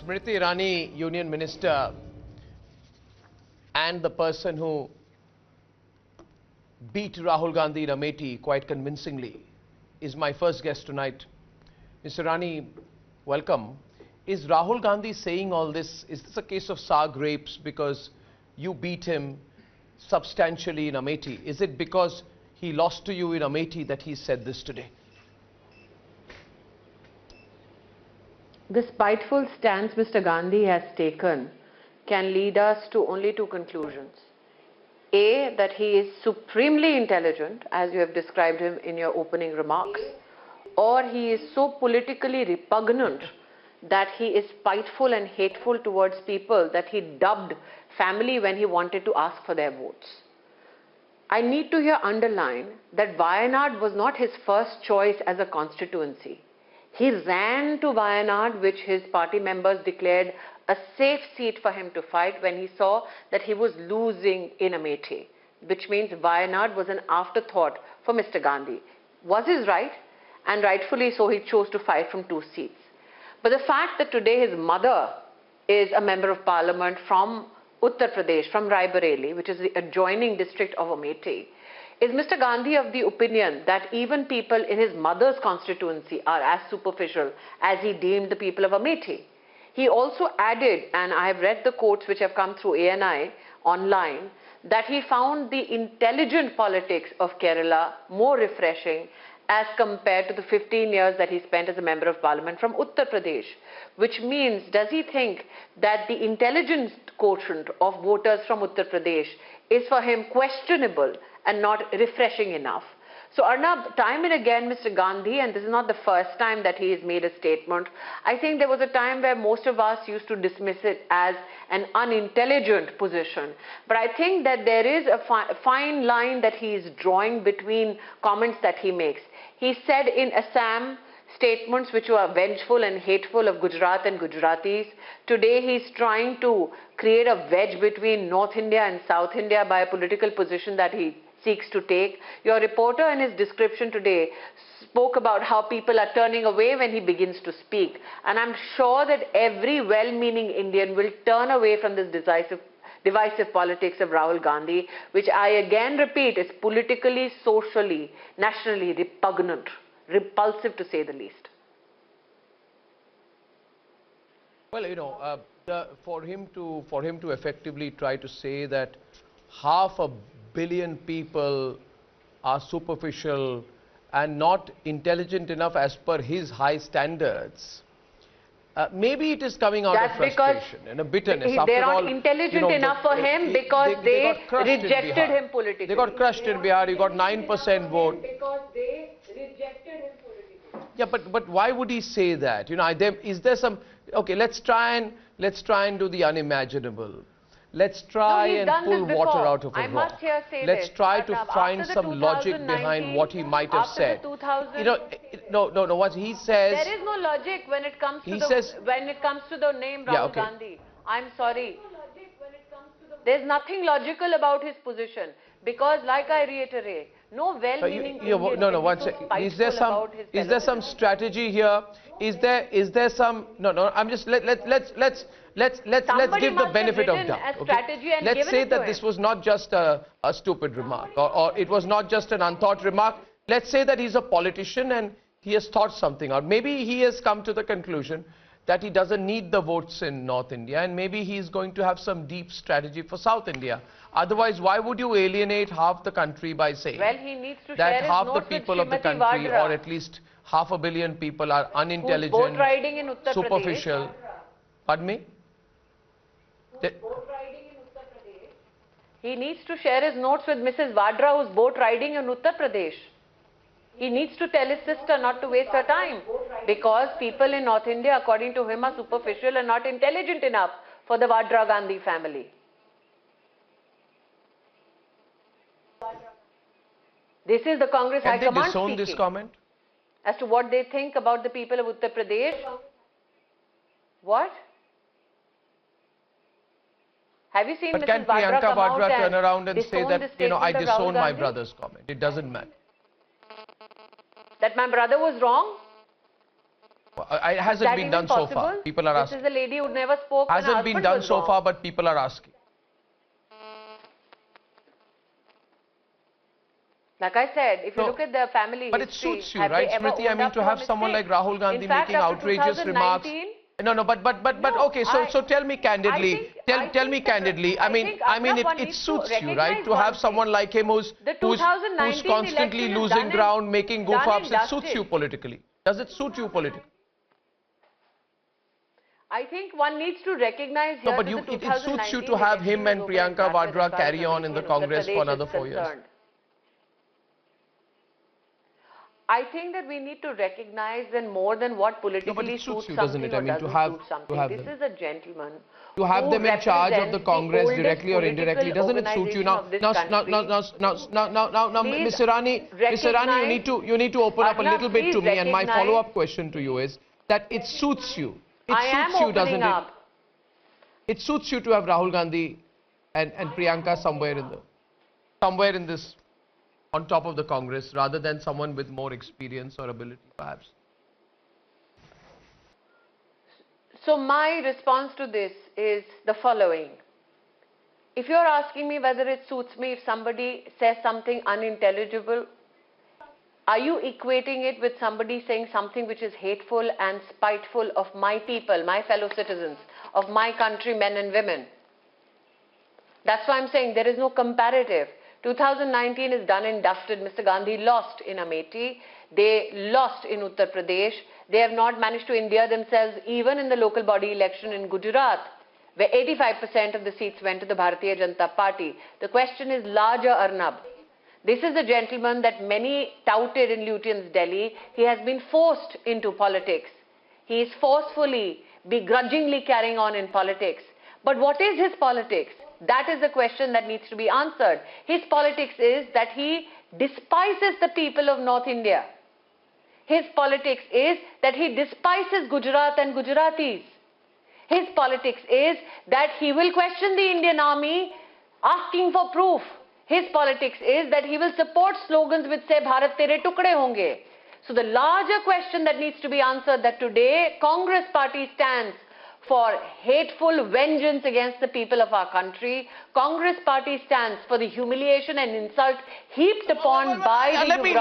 Smriti Irani, Union Minister, and the person who beat Rahul Gandhi in Amethi quite convincingly, is my first guest tonight. Mr. Irani, welcome. Is Rahul Gandhi saying all this? Is this a case of sour grapes because you beat him substantially in Amethi? Is it because he lost to you in Amethi that he said this today? The spiteful stance Mr. Gandhi has taken can lead us to only two conclusions. A, that he is supremely intelligent, as you have described him in your opening remarks, or he is so politically repugnant that he is spiteful and hateful towards people that he dubbed family when he wanted to ask for their votes. I need to here underline that Wayanad was not his first choice as a constituency. He ran to Wayanad, which his party members declared a safe seat for him to fight when he saw that he was losing in Amethi, which means Wayanad was an afterthought for Mr. Gandhi. Was his right, and rightfully so he chose to fight from 2 seats. But the fact that today his mother is a member of parliament from Uttar Pradesh, from Raebareli, which is the adjoining district of Amethi, is Mr. Gandhi of the opinion that even people in his mother's constituency are as superficial as he deemed the people of Amethi? He also added, and I have read the quotes which have come through ANI online, that he found the intelligent politics of Kerala more refreshing as compared to the 15 years that he spent as a member of parliament from Uttar Pradesh. Which means, does he think that the intelligence quotient of voters from Uttar Pradesh is for him questionable and not refreshing enough? So Arnab, time and again Mr. Gandhi, and this is not the first time that he has made a statement, I think there was a time where most of us used to dismiss it as an unintelligent position. But I think that there is a fine line that he is drawing between comments that he makes. He said in Assam statements which were vengeful and hateful of Gujarat and Gujaratis. Today he's trying to create a wedge between North India and South India by a political position that he seeks to take. Your reporter in his description today spoke about how people are turning away when he begins to speak. And I'm sure that every well-meaning Indian will turn away from this divisive politics of Rahul Gandhi, which I again repeat is politically, socially, nationally repugnant, repulsive to say the least. Well, you know, for him to effectively try to say that 500 million people are superficial and not intelligent enough as per his high standards, maybe it is coming out of frustration and a bitterness. They're not intelligent enough for him because they rejected him politically. They got crushed in Bihar. He got 9% vote. Because they rejected him politically. Yeah, but why would he say that? You know, is there some? Okay, let's try and do the unimaginable. Let's try and pull water out of a rock. Let's try to find some logic behind what he might have said. You know, no. What he says. There is no logic when it comes to the name Rahul Gandhi. I'm sorry. There's nothing logical about his position because, like I reiterate, no well-meaning Is there some strategy here? Is there some? No. I'm just let's give the benefit of doubt. Okay? Let's say that this was not just a stupid remark, or it was not just an unthought remark. Let's say that he's a politician and he has thought something out. Maybe he has come to the conclusion that he doesn't need the votes in North India, and maybe he's going to have some deep strategy for South India. Otherwise, why would you alienate half the country by saying that half the people of the country, or at least 500 million people, are unintelligent, superficial? Pardon me? He needs to share his notes with Mrs. Vadra, who's boat riding in Uttar Pradesh. He needs to tell his sister not to waste her time because people in North India, according to him, are superficial and not intelligent enough for the Vadra Gandhi family. This is the Congress High Command speaking. Can they disown this comment? As to what they think about the people of Uttar Pradesh. What? Have you seen But Mrs. can Vadra Priyanka come out Vadra turn around and say that, you know, I disown my Gandhi? brother's comment? It doesn't matter. That my brother was wrong? far. It hasn't been done so far. People are asking. This is a lady who never spoke. Hasn't been done so far, but people are asking. Like I said, if you look at the family but history, it suits you, right, Smriti? I mean, to have someone like Rahul Gandhi making outrageous remarks. No, but okay. So tell me candidly. Tell me candidly. I mean, it suits you, right, to have someone like him who's constantly losing ground, making goof-ups. It suits you politically. Does it suit you politically? I think one needs to recognize here. No, but it suits you to have him and Priyanka Vadra carry on in the Congress for another 4 years. I think that we need to recognize then more than what politically suits something doesn't it? I mean, to have this is a gentleman to have them in charge of the Congress directly or indirectly. Doesn't it suit you now? Now, Miss Irani, you need to open up a little bit to me. And my follow-up question to you is that it suits you. It suits you, doesn't it? It suits you to have Rahul Gandhi and Priyanka somewhere in this. On top of the Congress, rather than someone with more experience or ability, perhaps? So my response to this is the following. If you're asking me whether it suits me if somebody says something unintelligible, are you equating it with somebody saying something which is hateful and spiteful of my people, my fellow citizens, of my country, men and women? That's why I'm saying there is no comparative. 2019 is done and dusted. Mr. Gandhi lost in Amethi. They lost in Uttar Pradesh. They have not managed to endear themselves even in the local body election in Gujarat, where 85% of the seats went to the Bharatiya Janata Party. The question is larger, Arnab. This is the gentleman that many touted in Lutyens, Delhi. He has been forced into politics. He is forcefully, begrudgingly carrying on in politics. But what is his politics? That is the question that needs to be answered. His politics is that he despises the people of North India. His politics is that he despises Gujarat and Gujaratis. His politics is that he will question the Indian army asking for proof. His politics is that he will support slogans which say Bharat Tere Tukde Honge. So the larger question that needs to be answered, that today Congress party stands for hateful vengeance against the people of our country. Congress party stands for the humiliation and insult heaped upon by the let me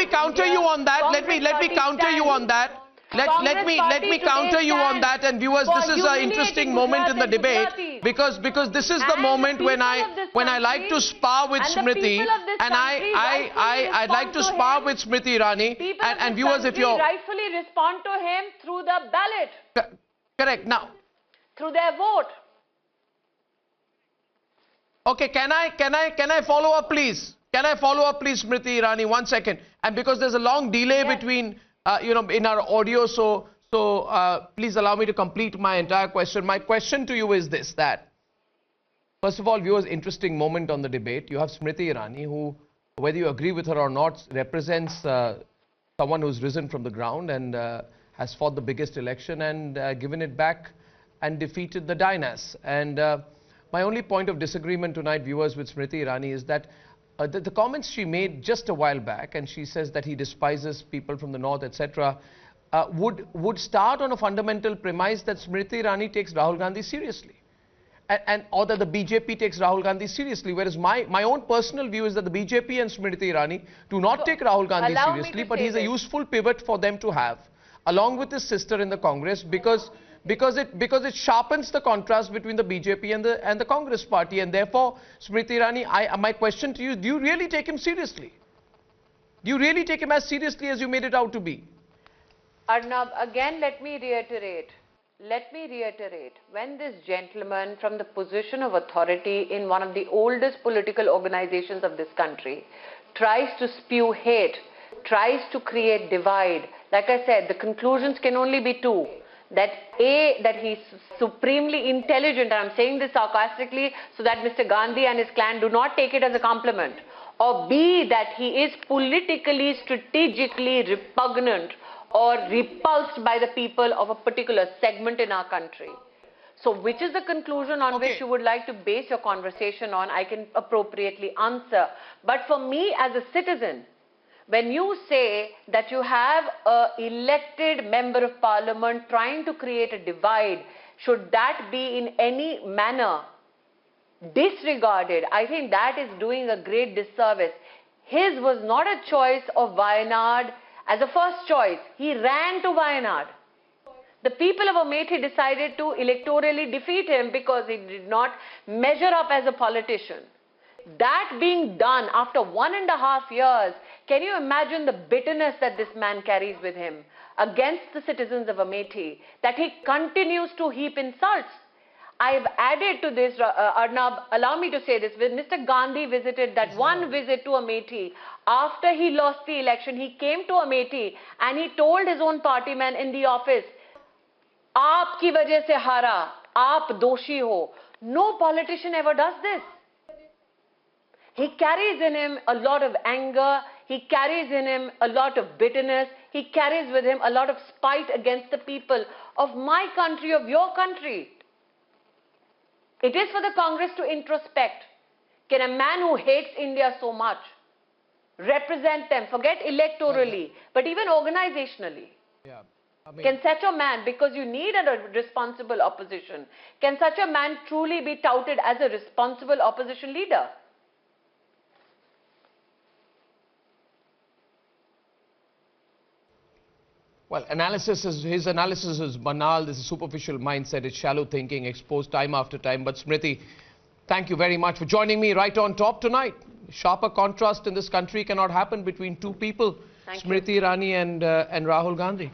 counter you on that. Let me counter you on that. Let me counter you on that. And viewers, this is an interesting moment in the debate because this is the moment when I like to spar with Smriti, and I'd like to spar with Smriti Irani. And viewers, if you're rightfully respond to him through the ballot. Correct. Now, through their vote. Okay, can I follow up, please? Can I follow up, please, Smriti Irani? 1 second. And because there's a long delay between, in our audio, so please allow me to complete my entire question. My question to you is this: that first of all, viewers, interesting moment on the debate. You have Smriti Irani, who, whether you agree with her or not, represents someone who's risen from the ground and has fought the biggest election and given it back and defeated the Dynas. And my only point of disagreement tonight, viewers, with Smriti Irani is that the comments she made just a while back, and she says that he despises people from the north, etc., would start on a fundamental premise that Smriti Irani takes Rahul Gandhi seriously. Or that the BJP takes Rahul Gandhi seriously, whereas my own personal view is that the BJP and Smriti Irani do not take Rahul Gandhi seriously, but he's a useful pivot for them to have, along with his sister in the Congress, because it sharpens the contrast between the BJP and the Congress party. And therefore, Smriti Irani, my question to you, do you really take him seriously? Do you really take him as seriously as you made it out to be? Arnab, again, let me reiterate, when this gentleman from the position of authority in one of the oldest political organizations of this country tries to spew hate, tries to create divide, like I said, the conclusions can only be two. That A, that he's supremely intelligent, and I'm saying this sarcastically so that Mr. Gandhi and his clan do not take it as a compliment. Or B, that he is politically, strategically repugnant or repulsed by the people of a particular segment in our country. So which is the conclusion on which you would like to base your conversation on, I can appropriately answer. But for me as a citizen, when you say that you have an elected member of parliament trying to create a divide, should that be in any manner disregarded? I think that is doing a great disservice. His was not a choice of Wayanad as a first choice. He ran to Wayanad. The people of Amethi decided to electorally defeat him because he did not measure up as a politician. That being done after 1.5 years, can you imagine the bitterness that this man carries with him against the citizens of Amethi, that he continues to heap insults? I've added to this, Arnab, allow me to say this, when Mr. Gandhi visited that one visit to Amethi, after he lost the election, he came to Amethi and he told his own party man in the office, "Aapki wajah se hara, aap doshi ho." No politician ever does this. He carries in him a lot of anger, he carries in him a lot of bitterness, he carries with him a lot of spite against the people of my country, of your country. It is for the Congress to introspect. Can a man who hates India so much represent them, forget electorally, but even organizationally? Yeah. Can such a man, because you need a responsible opposition, can such a man truly be touted as a responsible opposition leader? Well, his analysis is banal. This is superficial mindset. It's shallow thinking, exposed time after time. But Smriti, thank you very much for joining me right on top tonight. Sharper contrast in this country cannot happen between two people, Smriti Irani and Rahul Gandhi.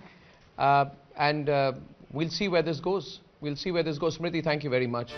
We'll see where this goes. We'll see where this goes. Smriti, thank you very much.